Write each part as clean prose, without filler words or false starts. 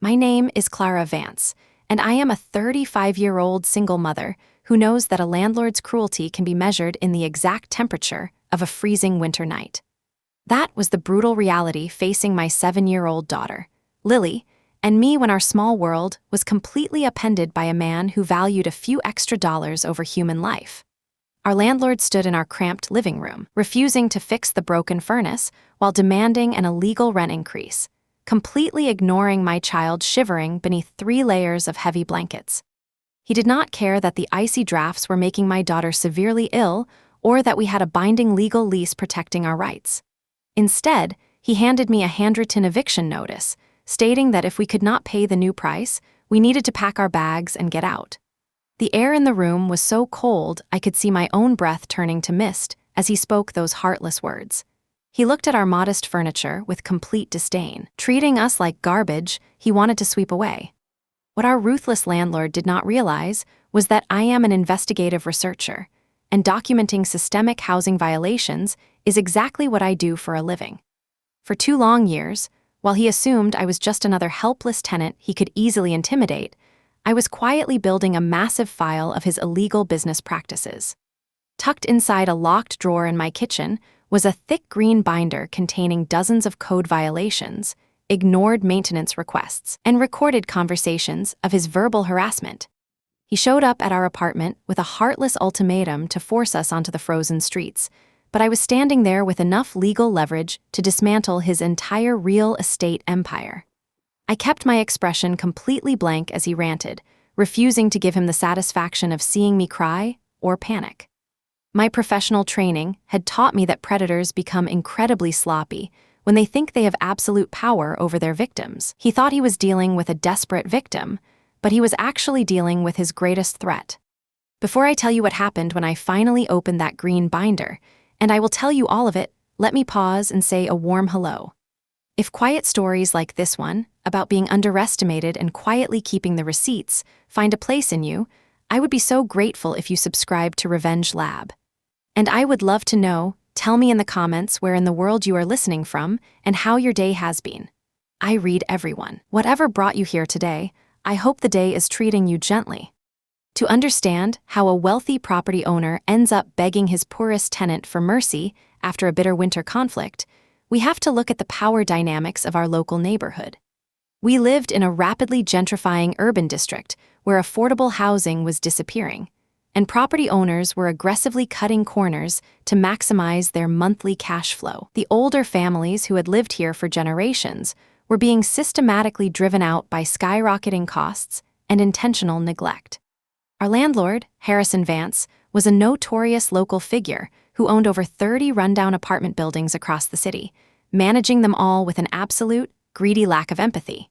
My name is Clara Vance, and I am a 35-year-old single mother who knows that a landlord's cruelty can be measured in the exact temperature of a freezing winter night. That was the brutal reality facing my 7-year-old daughter, Lily, and me when our small world was completely upended by a man who valued a few extra dollars over human life. Our landlord stood in our cramped living room, refusing to fix the broken furnace while demanding an illegal rent increase, completely ignoring my child shivering beneath 3 layers of heavy blankets. He did not care that the icy drafts were making my daughter severely ill or that we had a binding legal lease protecting our rights. Instead, he handed me a handwritten eviction notice, stating that if we could not pay the new price, we needed to pack our bags and get out. The air in the room was so cold I could see my own breath turning to mist as he spoke those heartless words. He looked at our modest furniture with complete disdain, treating us like garbage he wanted to sweep away. What our ruthless landlord did not realize was that I am an investigative researcher, and documenting systemic housing violations is exactly what I do for a living. For 2 long years, while he assumed I was just another helpless tenant he could easily intimidate, I was quietly building a massive file of his illegal business practices. Tucked inside a locked drawer in my kitchen was a thick green binder containing dozens of code violations, ignored maintenance requests, and recorded conversations of his verbal harassment. He showed up at our apartment with a heartless ultimatum to force us onto the frozen streets, but I was standing there with enough legal leverage to dismantle his entire real estate empire. I kept my expression completely blank as he ranted, refusing to give him the satisfaction of seeing me cry or panic. My professional training had taught me that predators become incredibly sloppy when they think they have absolute power over their victims. He thought he was dealing with a desperate victim, but he was actually dealing with his greatest threat. Before I tell you what happened when I finally opened that green binder, and I will tell you all of it, let me pause and say a warm hello. If quiet stories like this one, about being underestimated and quietly keeping the receipts, find a place in you, I would be so grateful if you subscribe to Revenge Lab. And I would love to know, tell me in the comments where in the world you are listening from and how your day has been. I read everyone. Whatever brought you here today, I hope the day is treating you gently. To understand how a wealthy property owner ends up begging his poorest tenant for mercy after a bitter winter conflict, we have to look at the power dynamics of our local neighborhood. We lived in a rapidly gentrifying urban district where affordable housing was disappearing, and property owners were aggressively cutting corners to maximize their monthly cash flow. The older families who had lived here for generations were being systematically driven out by skyrocketing costs and intentional neglect. Our landlord, Harrison Vance, was a notorious local figure who owned over 30 rundown apartment buildings across the city, managing them all with an absolute, greedy lack of empathy.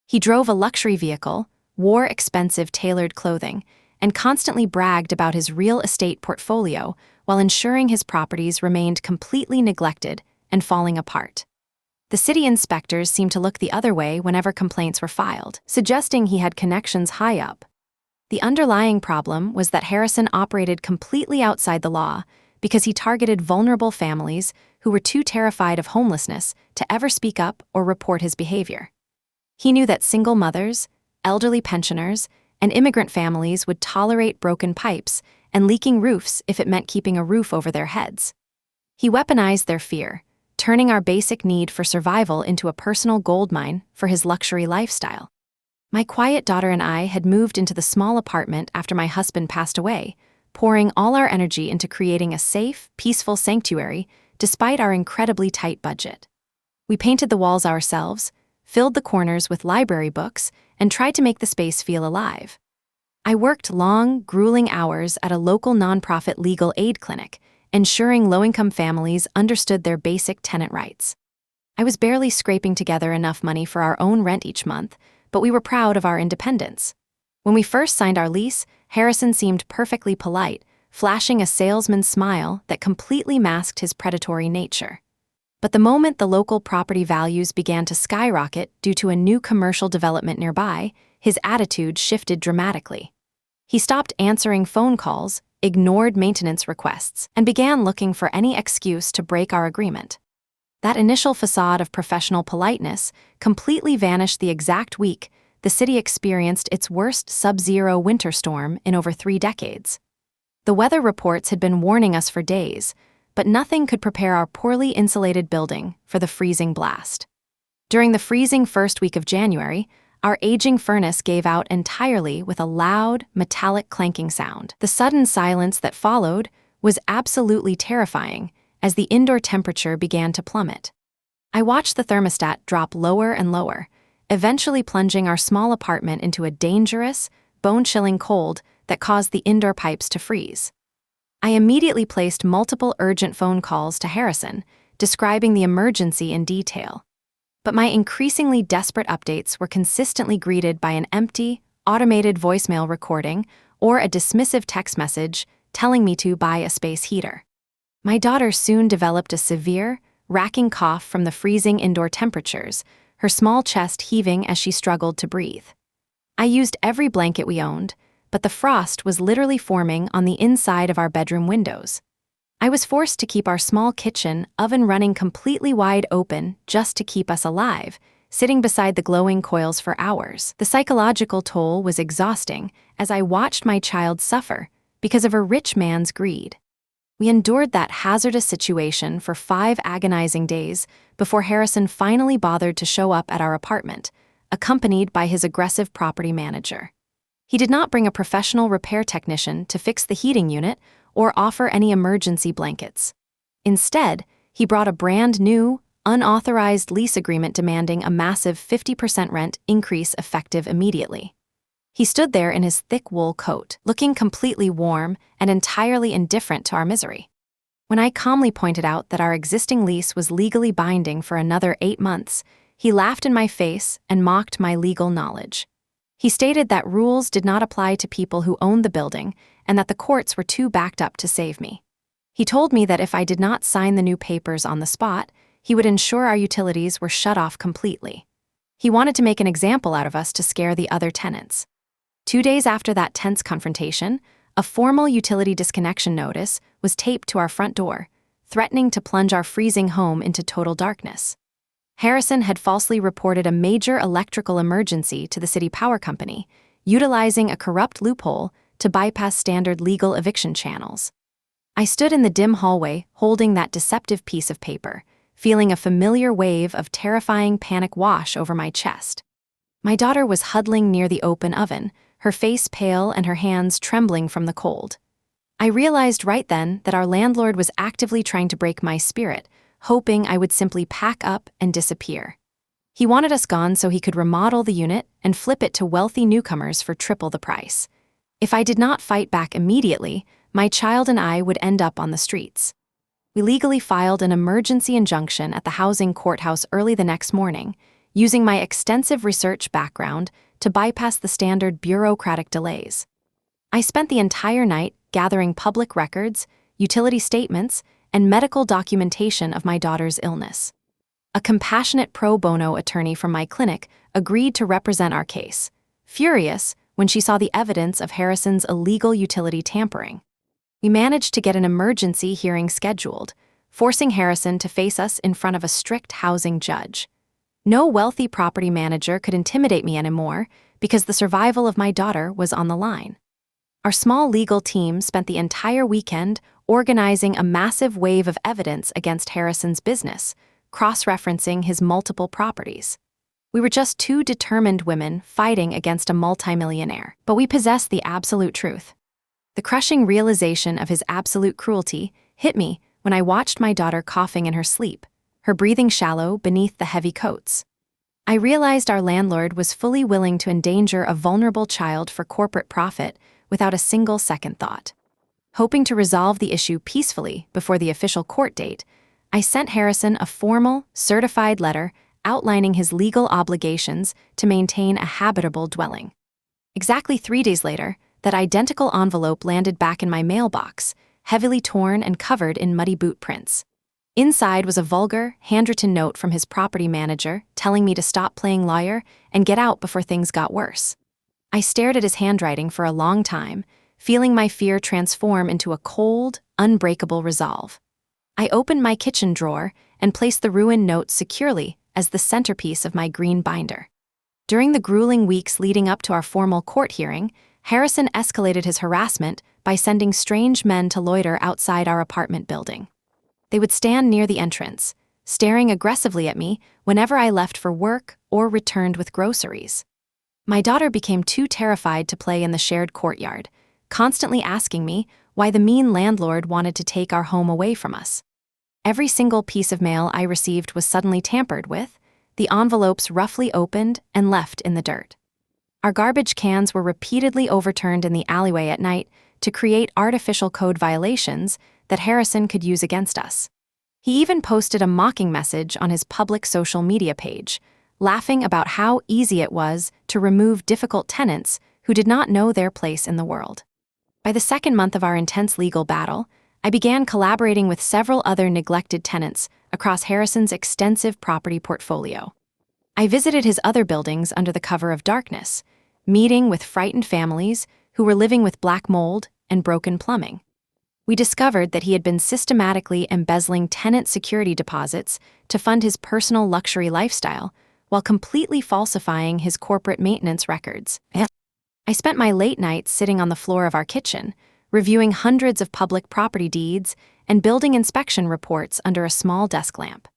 He drove a luxury vehicle, wore expensive tailored clothing, and constantly bragged about his real estate portfolio while ensuring his properties remained completely neglected and falling apart. The city inspectors seemed to look the other way whenever complaints were filed, suggesting he had connections high up. The underlying problem was that Harrison operated completely outside the law because he targeted vulnerable families who were too terrified of homelessness to ever speak up or report his behavior. He knew that single mothers, elderly pensioners, and immigrant families would tolerate broken pipes and leaking roofs if it meant keeping a roof over their heads. He weaponized their fear, turning our basic need for survival into a personal goldmine for his luxury lifestyle. My quiet daughter and I had moved into the small apartment after my husband passed away, pouring all our energy into creating a safe, peaceful sanctuary despite our incredibly tight budget. We painted the walls ourselves, filled the corners with library books, and tried to make the space feel alive. I worked long, grueling hours at a local nonprofit legal aid clinic, ensuring low-income families understood their basic tenant rights. I was barely scraping together enough money for our own rent each month, but we were proud of our independence. When we first signed our lease, Harrison seemed perfectly polite, flashing a salesman's smile that completely masked his predatory nature. But the moment the local property values began to skyrocket due to a new commercial development nearby, his attitude shifted dramatically. He stopped answering phone calls, ignored maintenance requests, and began looking for any excuse to break our agreement. That initial facade of professional politeness completely vanished the exact week the city experienced its worst sub-zero winter storm in over 3 decades. The weather reports had been warning us for days, but nothing could prepare our poorly insulated building for the freezing blast. During the freezing first week of January, our aging furnace gave out entirely with a loud, metallic clanking sound. The sudden silence that followed was absolutely terrifying as the indoor temperature began to plummet. I watched the thermostat drop lower and lower, eventually plunging our small apartment into a dangerous, bone-chilling cold that caused the indoor pipes to freeze. I immediately placed multiple urgent phone calls to Harrison, describing the emergency in detail. But my increasingly desperate updates were consistently greeted by an empty, automated voicemail recording or a dismissive text message telling me to buy a space heater. My daughter soon developed a severe, racking cough from the freezing indoor temperatures, her small chest heaving as she struggled to breathe. I used every blanket we owned, but the frost was literally forming on the inside of our bedroom windows. I was forced to keep our small kitchen oven running completely wide open just to keep us alive, sitting beside the glowing coils for hours. The psychological toll was exhausting as I watched my child suffer because of a rich man's greed. We endured that hazardous situation for 5 agonizing days before Harrison finally bothered to show up at our apartment, accompanied by his aggressive property manager. He did not bring a professional repair technician to fix the heating unit or offer any emergency blankets. Instead, he brought a brand new, unauthorized lease agreement demanding a massive 50% rent increase effective immediately. He stood there in his thick wool coat, looking completely warm and entirely indifferent to our misery. When I calmly pointed out that our existing lease was legally binding for another 8 months, he laughed in my face and mocked my legal knowledge. He stated that rules did not apply to people who owned the building and that the courts were too backed up to save me. He told me that if I did not sign the new papers on the spot, he would ensure our utilities were shut off completely. He wanted to make an example out of us to scare the other tenants. 2 days after that tense confrontation, a formal utility disconnection notice was taped to our front door, threatening to plunge our freezing home into total darkness. Harrison had falsely reported a major electrical emergency to the city power company, utilizing a corrupt loophole to bypass standard legal eviction channels. I stood in the dim hallway holding that deceptive piece of paper, feeling a familiar wave of terrifying panic wash over my chest. My daughter was huddling near the open oven, her face pale and her hands trembling from the cold. I realized right then that our landlord was actively trying to break my spirit, hoping I would simply pack up and disappear. He wanted us gone so he could remodel the unit and flip it to wealthy newcomers for triple the price. If I did not fight back immediately, my child and I would end up on the streets. We legally filed an emergency injunction at the housing courthouse early the next morning, using my extensive research background to bypass the standard bureaucratic delays. I spent the entire night gathering public records, utility statements, and medical documentation of my daughter's illness. A compassionate pro bono attorney from my clinic agreed to represent our case, furious when she saw the evidence of Harrison's illegal utility tampering. We managed to get an emergency hearing scheduled, forcing Harrison to face us in front of a strict housing judge. No wealthy property manager could intimidate me anymore because the survival of my daughter was on the line. Our small legal team spent the entire weekend organizing a massive wave of evidence against Harrison's business, cross-referencing his multiple properties. We were just 2 determined women fighting against a multimillionaire, but we possessed the absolute truth. The crushing realization of his absolute cruelty hit me when I watched my daughter coughing in her sleep, her breathing shallow beneath the heavy coats. I realized our landlord was fully willing to endanger a vulnerable child for corporate profit without a single second thought. Hoping to resolve the issue peacefully before the official court date, I sent Harrison a formal, certified letter outlining his legal obligations to maintain a habitable dwelling. Exactly 3 days later, that identical envelope landed back in my mailbox, heavily torn and covered in muddy boot prints. Inside was a vulgar, handwritten note from his property manager telling me to stop playing lawyer and get out before things got worse. I stared at his handwriting for a long time, feeling my fear transform into a cold, unbreakable resolve. I opened my kitchen drawer and placed the ruined note securely as the centerpiece of my green binder. During the grueling weeks leading up to our formal court hearing, Harrison escalated his harassment by sending strange men to loiter outside our apartment building. They would stand near the entrance, staring aggressively at me whenever I left for work or returned with groceries. My daughter became too terrified to play in the shared courtyard, constantly asking me why the mean landlord wanted to take our home away from us. Every single piece of mail I received was suddenly tampered with, the envelopes roughly opened and left in the dirt. Our garbage cans were repeatedly overturned in the alleyway at night to create artificial code violations that Harrison could use against us. He even posted a mocking message on his public social media page, laughing about how easy it was to remove difficult tenants who did not know their place in the world. By the second month of our intense legal battle, I began collaborating with several other neglected tenants across Harrison's extensive property portfolio. I visited his other buildings under the cover of darkness, meeting with frightened families who were living with black mold and broken plumbing. We discovered that he had been systematically embezzling tenant security deposits to fund his personal luxury lifestyle while completely falsifying his corporate maintenance records. I spent my late nights sitting on the floor of our kitchen, reviewing hundreds of public property deeds and building inspection reports under a small desk lamp.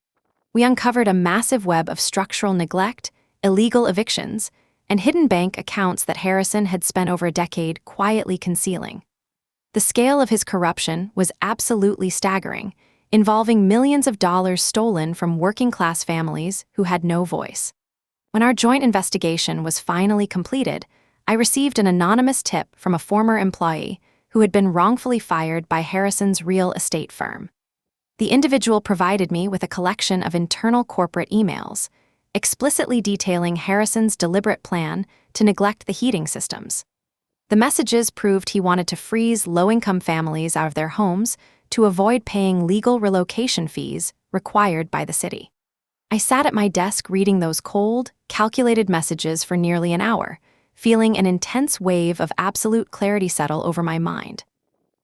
We uncovered a massive web of structural neglect, illegal evictions, and hidden bank accounts that Harrison had spent over a decade quietly concealing. The scale of his corruption was absolutely staggering, involving millions of dollars stolen from working-class families who had no voice. When our joint investigation was finally completed, I received an anonymous tip from a former employee who had been wrongfully fired by Harrison's real estate firm. The individual provided me with a collection of internal corporate emails, explicitly detailing Harrison's deliberate plan to neglect the heating systems. The messages proved he wanted to freeze low-income families out of their homes to avoid paying legal relocation fees required by the city. I sat at my desk reading those cold, calculated messages for nearly an hour, feeling an intense wave of absolute clarity settle over my mind.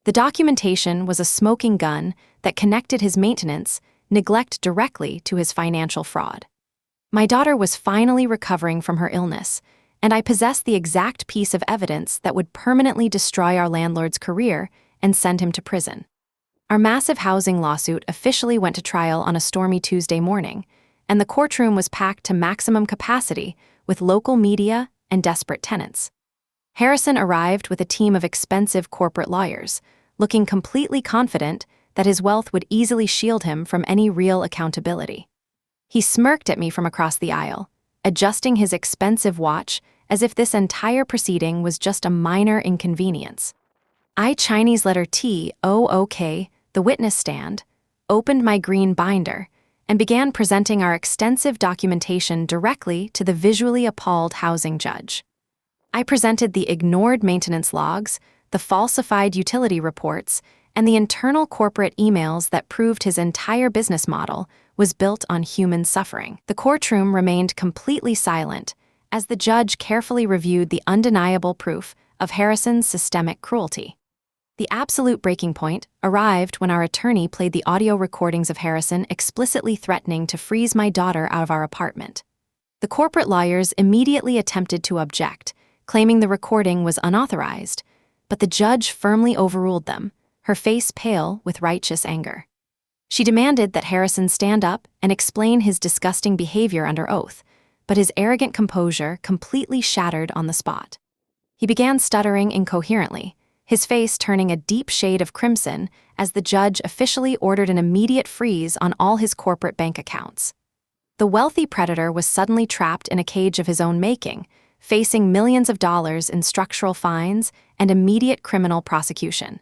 The documentation was a smoking gun that connected his maintenance neglect directly to his financial fraud. My daughter was finally recovering from her illness, and I possessed the exact piece of evidence that would permanently destroy our landlord's career and send him to prison. Our massive housing lawsuit officially went to trial on a stormy Tuesday morning, and the courtroom was packed to maximum capacity with local media and desperate tenants. Harrison arrived with a team of expensive corporate lawyers, looking completely confident that his wealth would easily shield him from any real accountability. He smirked at me from across the aisle, adjusting his expensive watch as if this entire proceeding was just a minor inconvenience. I Chinese letter T, OK, the witness stand, opened my green binder, and began presenting our extensive documentation directly to the visually appalled housing judge. I presented the ignored maintenance logs, the falsified utility reports, and the internal corporate emails that proved his entire business model was built on human suffering. The courtroom remained completely silent as the judge carefully reviewed the undeniable proof of Harrison's systemic cruelty. The absolute breaking point arrived when our attorney played the audio recordings of Harrison explicitly threatening to freeze my daughter out of our apartment. The corporate lawyers immediately attempted to object, claiming the recording was unauthorized, but the judge firmly overruled them, her face pale with righteous anger. She demanded that Harrison stand up and explain his disgusting behavior under oath, but his arrogant composure completely shattered on the spot. He began stuttering incoherently, his face turning a deep shade of crimson as the judge officially ordered an immediate freeze on all his corporate bank accounts. The wealthy predator was suddenly trapped in a cage of his own making, facing millions of dollars in structural fines and immediate criminal prosecution.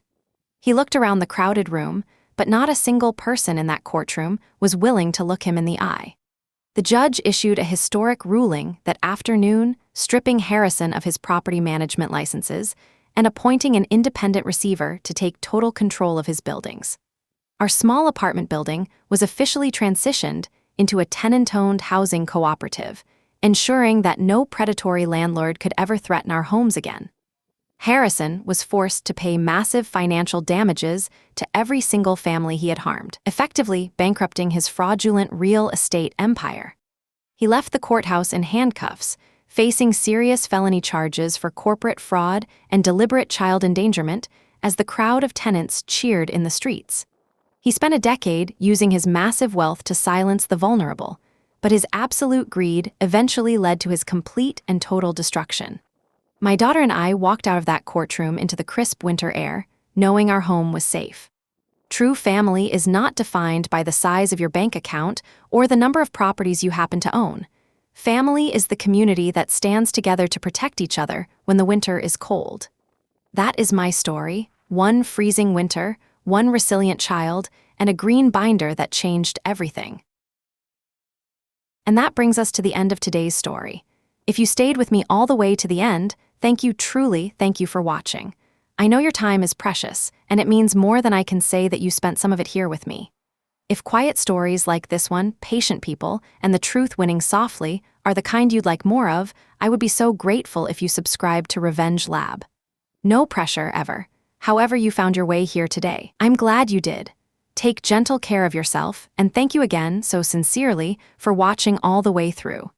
He looked around the crowded room, but not a single person in that courtroom was willing to look him in the eye. The judge issued a historic ruling that afternoon, stripping Harrison of his property management licenses and appointing an independent receiver to take total control of his buildings. Our small apartment building was officially transitioned into a tenant-owned housing cooperative, ensuring that no predatory landlord could ever threaten our homes again. Harrison was forced to pay massive financial damages to every single family he had harmed, effectively bankrupting his fraudulent real estate empire. He left the courthouse in handcuffs, facing serious felony charges for corporate fraud and deliberate child endangerment as the crowd of tenants cheered in the streets. He spent a decade using his massive wealth to silence the vulnerable, but his absolute greed eventually led to his complete and total destruction. My daughter and I walked out of that courtroom into the crisp winter air, knowing our home was safe. True family is not defined by the size of your bank account or the number of properties you happen to own. Family is the community that stands together to protect each other when the winter is cold. That is my story: one freezing winter, one resilient child, and a green binder that changed everything. And that brings us to the end of today's story. If you stayed with me all the way to the end, thank you, truly thank you for watching. I know your time is precious, and it means more than I can say that you spent some of it here with me. If quiet stories like this one, patient people, and the truth winning softly are the kind you'd like more of, I would be so grateful if you subscribed to Revenge Lab. No pressure ever. However you found your way here today, I'm glad you did. Take gentle care of yourself, and thank you again so sincerely for watching all the way through.